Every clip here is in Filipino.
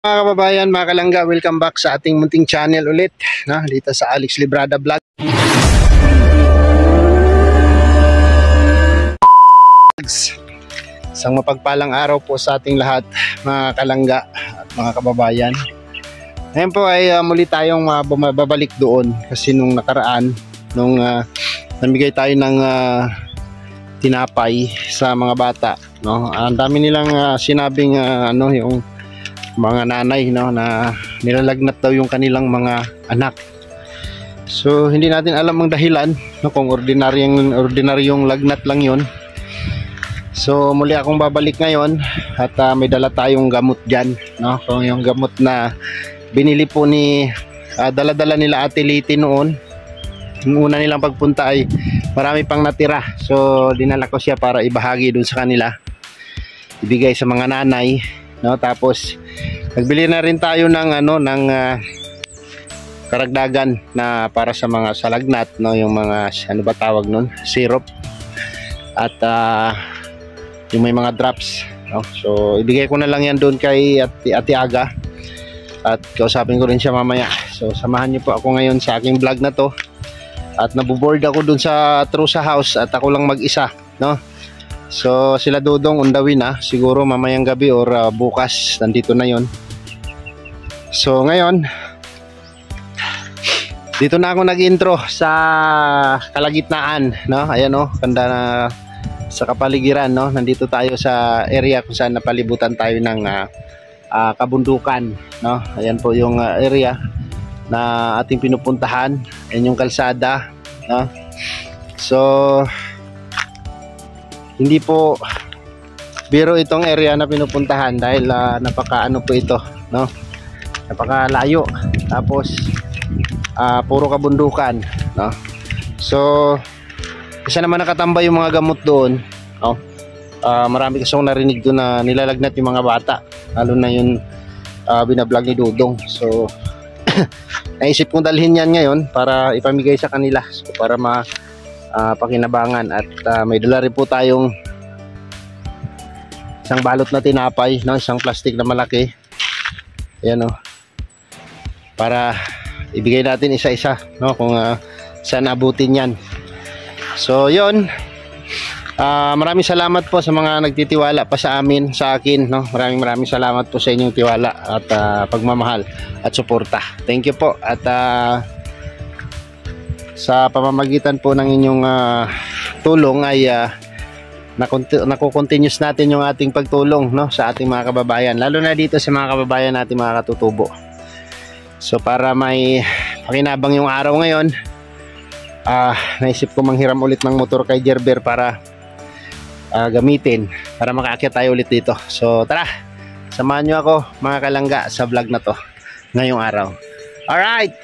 Mga kababayan, mga kalangga, welcome back sa ating munting channel ulit, dito sa Alex Librada Vlog. Isang mapagpalang araw po sa ating lahat, mga kalangga at mga kababayan. Ngayon po ay muli tayong babalik doon kasi nung nakaraan, nung namigay tayo ng tinapay sa mga bata, ang dami nilang sinabing yung mga nanay na nilalagnat daw yung kanilang mga anak. So hindi natin alam ang dahilan, kung ordinaryong lagnat lang yun. So muli akong babalik ngayon at may dala tayong gamot dyan, kung yung gamot na binili po ni dala-dala nila Ate Liti noon. Yung una nilang pagpunta ay marami pang natira, so dinala ko siya para ibahagi dun sa kanila, ibigay sa mga nanay. Tapos nagbili na rin tayo ng karagdagan na para sa mga salagnat, yung mga tawag nun, syrup at yung may mga drops, so ibigay ko na lang yan doon kay Ate Aga at kausapin ko rin siya mamaya. So samahan niyo po ako ngayon sa aking vlog na to, at nabuboard ako doon sa Trusa House at ako lang mag-isa, So sila Dudong undawin siguro mamayang gabi or bukas nandito na yon. So ngayon dito na ako nag-intro sa kalagitnaan, ayan kanda na sa kapaligiran, nandito tayo sa area kung saan napalibutan tayo ng kabundukan, ayan po yung area na ating pinupuntahan. Ayan yung kalsada, so hindi po biro itong area na pinupuntahan dahil napakaano po ito, napakalayo, tapos puro kabundukan, so isa naman nakatambay yung mga gamot doon, marami kasi akong narinig doon na nilalagnat yung mga bata, lalo na yung binablog ni Dudong. So naisip kong dalhin yan ngayon para ipamigay sa kanila, so, para pakinabangan. At may dala rin po tayong isang balot na tinapay, isang plastic na malaki, ayan, para ibigay natin isa-isa, kung saan abutin yan. So yun, maraming salamat po sa mga nagtitiwala pa sa akin, maraming salamat po sa inyong tiwala at pagmamahal at suporta. Thank you po. At sa pamamagitan po ng inyong tulong ay nakukontinuous natin yung ating pagtulong, sa ating mga kababayan, lalo na dito sa mga kababayan natin, mga katutubo. So para may pakinabang yung araw ngayon, naisip ko manghiram ulit ng motor kay Gerber para gamitin para makaakyat tayo ulit dito. So tara, samahan nyo ako mga kalangga sa vlog na to ngayong araw. Alright,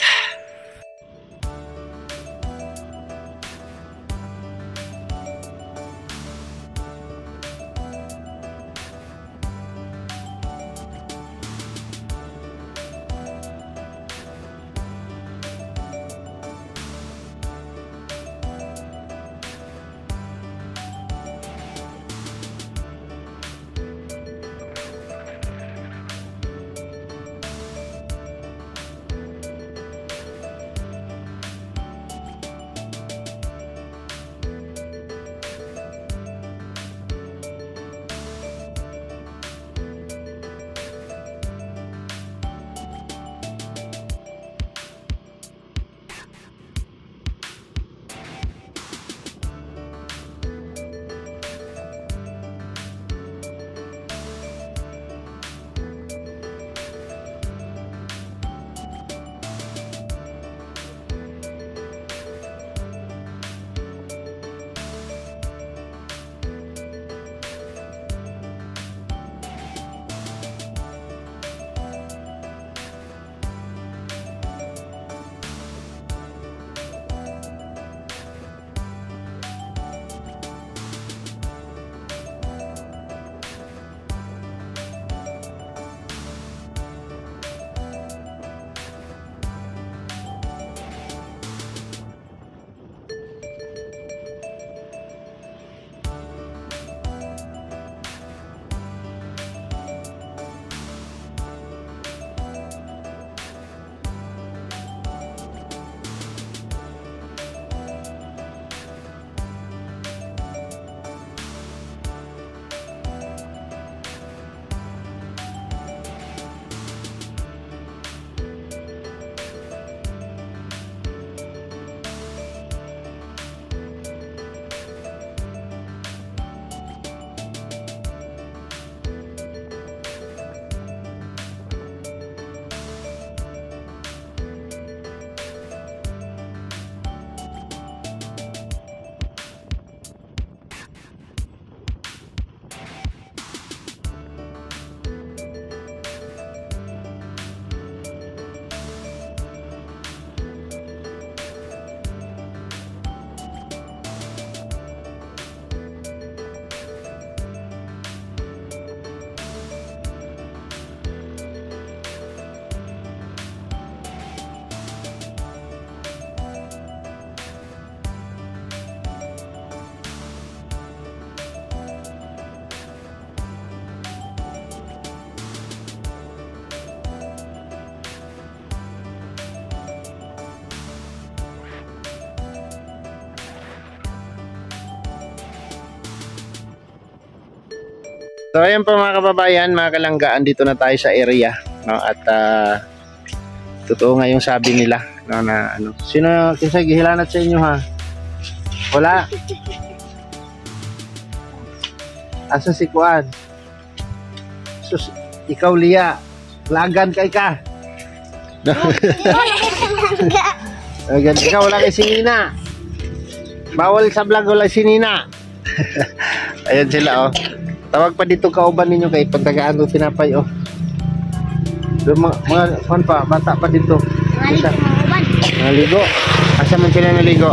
So ayan po mga kababayan, mga kalanggaan, dito na tayo sa area, no? At totoo nga yung sabi nila, no, na ano. Sino kinsa gihilanat sa inyo ha? Wala. Asa si Kuan? Sus, ikaw Lia, lagan kay ka. Lagan ikaw, wala kay sinina. Bawal sa vlog, wala sinina. Ayan sila oh. Tawag pa dito kauban ninyo kay pagtagaan do tinapay oh. Mga kuan pa, bata pa dito. Naligo. Asa man sila naligo?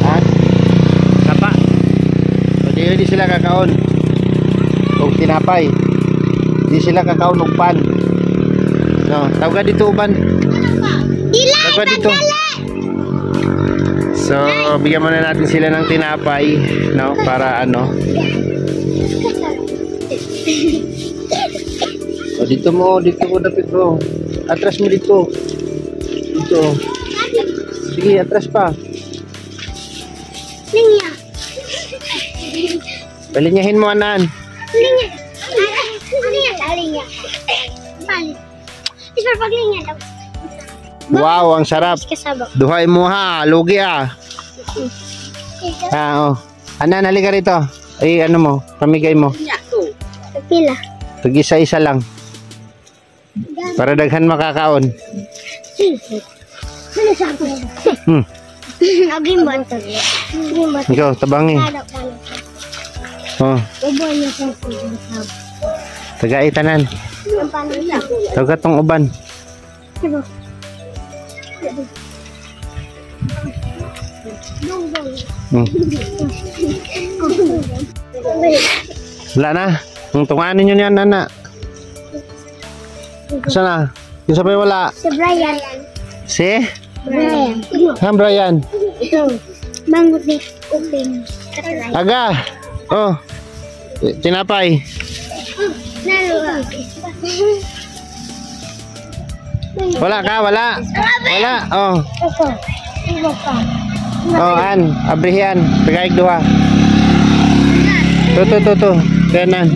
Ha? Sapa. Pwede di sila kakaon. Og tinapay. Di sila kakaon og pan. No, tawag dito uban. Tawag dito. So, bigyan muna natin sila ng tinapay, no, para ano. O, dito mo dapit mo. Atras mo dito. Dito. Sige, atras pa. Linya. Palinyahin mo, anan. Linya. Linya. Balik. Isper paglinya daw. Wow, ang sarap. Kasabak. Duhay mo ha, lugi ah. Oh. Anan, halika rito. Ay, ano mo, pamigay mo. Pila. Tag-isa-isa lang. Para daghan makakaon. Aging bantag. Ikaw, tabangi. Oh, Ubo niya sa sabak. tagay tanan. Ang paano. Tagat tong uban. Diba? Dong. Hmm. Wala na. Ang tunganin nyo niyan, nana. Sana? Yung sabay wala. Si Brian. Si? Brian. Brian. Ito. Mango ni open. Aga. Oh. Tinapay. Nalo. Wala ka, wala. Wala. Oh. Ito. Iba pa. Oh, an. Abrihan. Tagaig duha. To. Kanan.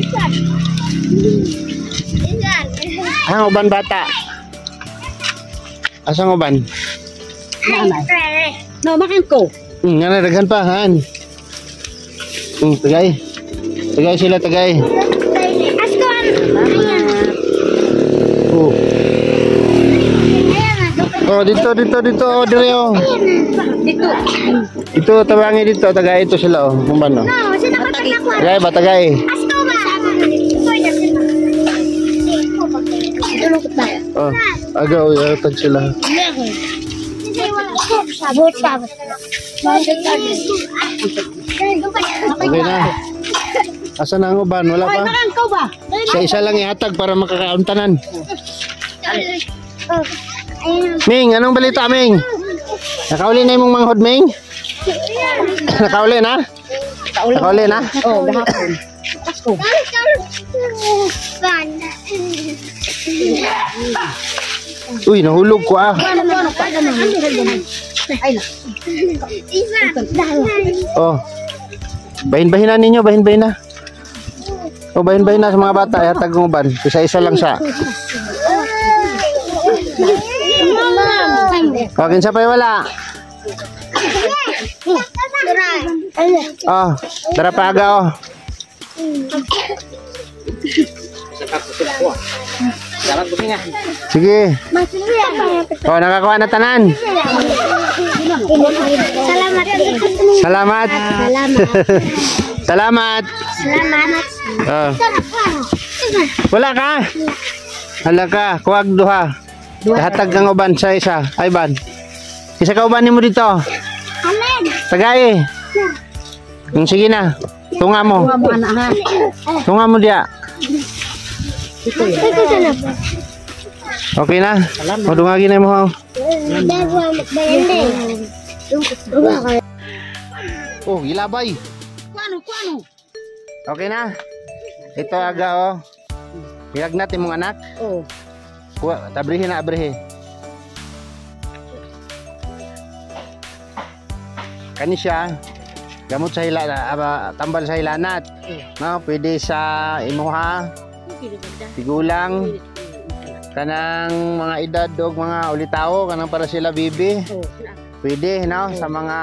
Ang uban bata. Asang uban? No, makan ko. Nga na, daghan pa, han. Tagay. Tagay sila, tagay. Askoan. Ayan. Oh. Oh, dito. Oh, dire, oh. Dito. Ito, tabangi dito. Tagay ito sila, oh. Kung paano? No, sino ka tatakwa? Tagay ba, tagay? Asko ba? Oh, agaw, tag sila. Sabot. Okay na. Asan ang uban? Wala pa? Ikaw ba? Isa lang ihatag para makakauntanan. Ayun. Ming, anong balita, Ming? Nakauli na yung manghod, Ming? Nakauli na? Nakauli na? Oh, gahapon. Asko. Uy, nahulog ko ah. Oh. Bahin-bahin na ninyo, bahin-bahin na. Oh, bahin-bahin na sa mga bata, ihatag ng uban. Isa-isa lang siya. Oh, kinsa pa wala? Oh, tara pa aga oh. Sige. Oh, nakakuha na tanan. Salamat. Salamat. Oh. Wala ka? Hala ka, kuwag duha. Hatag kang uban sa isa. Ay ban. Isa ka uban mo dito. Tagay. Sige na. Tunga mo. Tunga mo dia. Okay na. O dungagi na mo. Oh, gilabay. Kuano? Okay na. Ito aga oh. Hirag natin mong anak. Oh. Kuha, tabrihin na abrihe. Kani siya. gamot sa tambal sa hilanat. No, pwede sa imuha, tigulang, kanang mga edad og mga ulitaw, kanang para sila bibi. Pwede, no, sa mga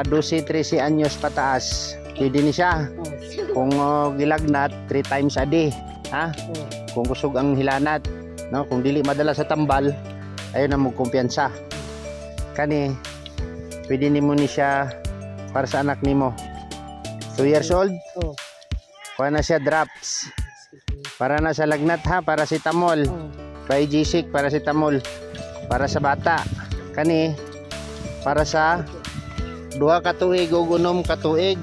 12-13 anyos pataas. Pwede ni siya. Kung gilagnat 3 times a day, ha? Kung kusog ang hilanat, no, kung dili madala sa tambal, ayun na mo kumpiyansa. Kani pwede nimo ni siya para sa anak nimo. 2 years old. Kuha na siya drops. Para na sa lagnat, ha, paracetamol. Biogesic, paracetamol. Para sa bata. Kani para sa 2 ka tuig ug 6 ka tuig.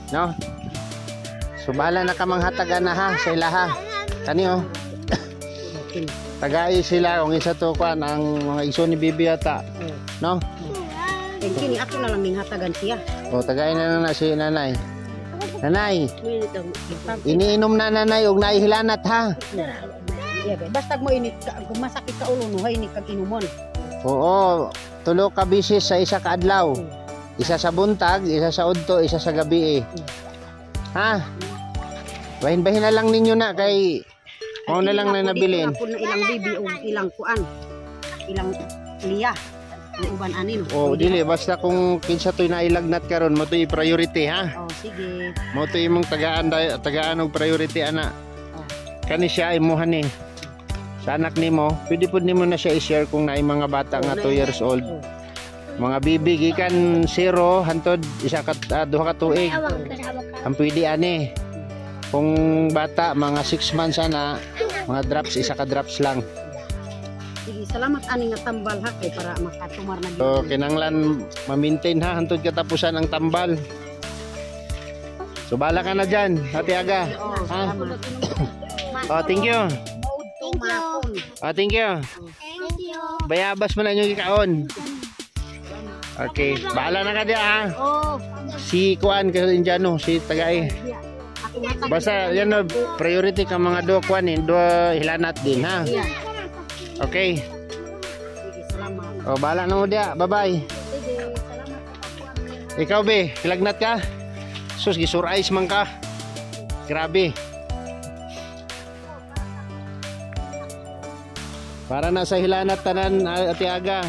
No? So bahala na ka manghatagan na, ha, sa ilaha. Kani oh. Tagay sila kung isa to kuan ang mga iso ni bibi ata. No? Kini ako na lang minghatagan siya. O tagay na si nanay. Nanay, iniinom na nanay og naihilanat, ha. Basta mo init kung masakit ka ulo no hay ni kag inumon. Oo, 3 ka bisis sa isa ka adlaw. Isa sa buntag, isa sa udto, isa sa gabi. Ha? Bahin-bahin na lang ninyo na kay mo na lang na nabilin. Ako na ilang bibi o ilang kuan. Ilang liya. Ang uban ani no. Oh, dili basta kung kinsa toy nailagnat karon mo toy priority, ha. Oh, sige. Mo toy imong tagaan og priority ana. Kani siya imuhan ni. Sa anak nimo, pwede pud nimo na siya i-share kung naay mga bata nga 2 years old. Mga bibi gikan 0 hantod 2 ka tuig. Ang pwede ani. Kung bata mga 6 months ana, mga drops 1 ka drops lang. Sige, salamat ani nga tambal ha kay para makatumar na So kinanglan ma-maintain, ha, hantod katapusan ang tambal. So bala ka na dyan, Ate Aga. Ha? Oh, thank you. Oh, thank you. Thank you. Bayabas mo na yung ikaon. Okay, bahala na ka diya, ha. Oh, Si Kuan kasi Indiano, si Tagay. ako nga Basta yan no, priority ka mga 2 Kuan, 2 hilanat din, ha. Okay. Sige, salamat. Oh, bahala na mo diya. Bye-bye. Sige, salamat sa pagkuhan. Ikaw be, kilagnat ka? Sus, gisurais man ka. Grabe. Para na sa hilanat tanan, Ate Aga.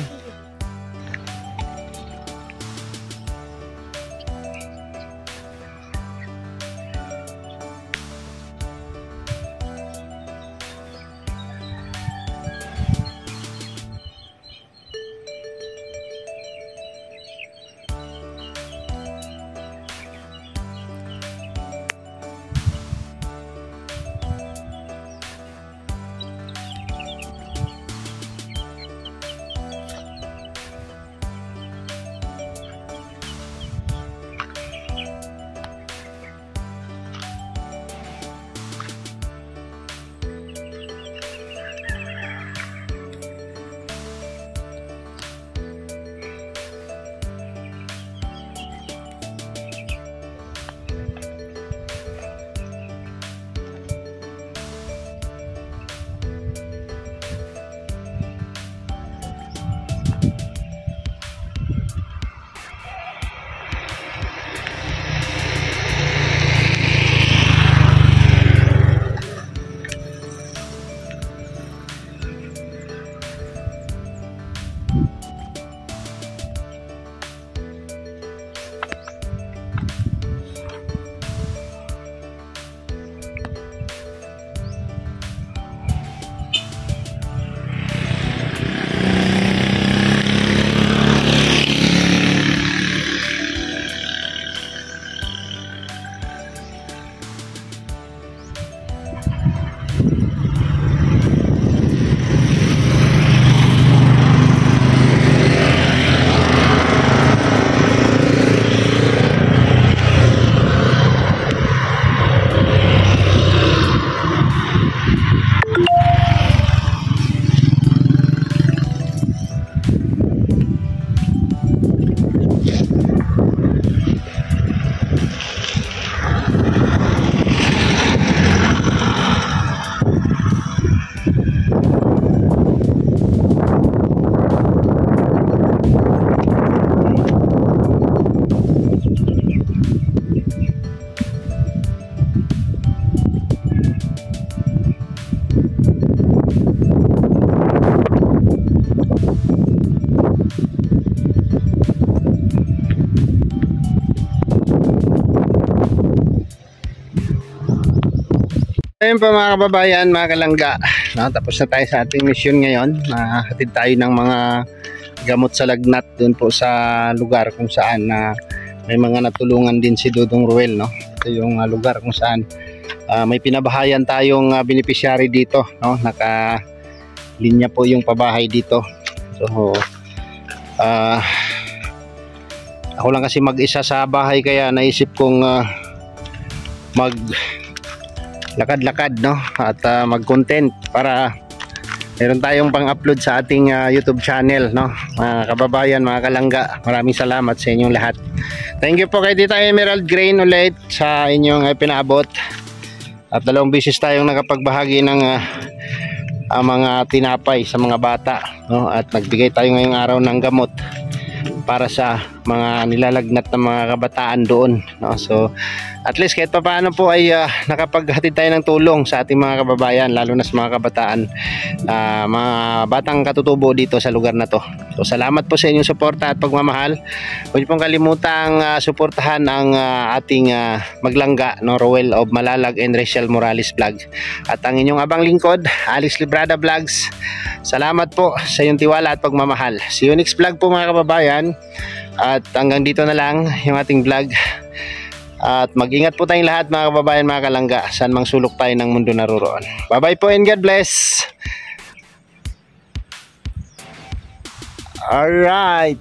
Ayun po mga kababayan, mga kalangga, no, tapos na tayo sa ating mission ngayon. Hatid tayo ng mga gamot sa lagnat doon po sa lugar kung saan may mga natulungan din si Dudong Ruel, no. Ito yung lugar kung saan may pinabahayan tayong beneficiary dito, no. Naka-linya po yung pabahay dito. So ako lang kasi mag-isa sa bahay, kaya naisip kong lakad-lakad, no, at mag-content para meron tayong pang-upload sa ating YouTube channel, no. Mga kababayan, mga kalangga, maraming salamat sa inyong lahat. Thank you po kay Tita Emerald Grain ulit sa inyong pinaabot, at 2 beses tayong nakapagbahagi ng mga tinapay sa mga bata, no, at nagbigay tayo ngayong araw ng gamot para sa mga nilalagnat na mga kabataan doon, no? So at least kahit pa paano po ay nakapaghatid tayo ng tulong sa ating mga kababayan, lalo na sa mga kabataan, mga batang katutubo dito sa lugar na to. So salamat po sa inyong suporta at pagmamahal. Huwag niyo pong kalimutang suportahan ang ating maglangga, no, Roel of Malalag and Rachel Morales Vlog, at ang inyong abang lingkod, Alice Librada Vlogs. Salamat po sa iyong tiwala at pagmamahal. See you next vlog po mga kababayan, at hanggang dito na lang yung ating vlog. At mag-ingat po tayong lahat mga kababayan, mga kalangga, saan mang sulok tayo ng mundo naroroon. Bye bye po and God bless. Alright.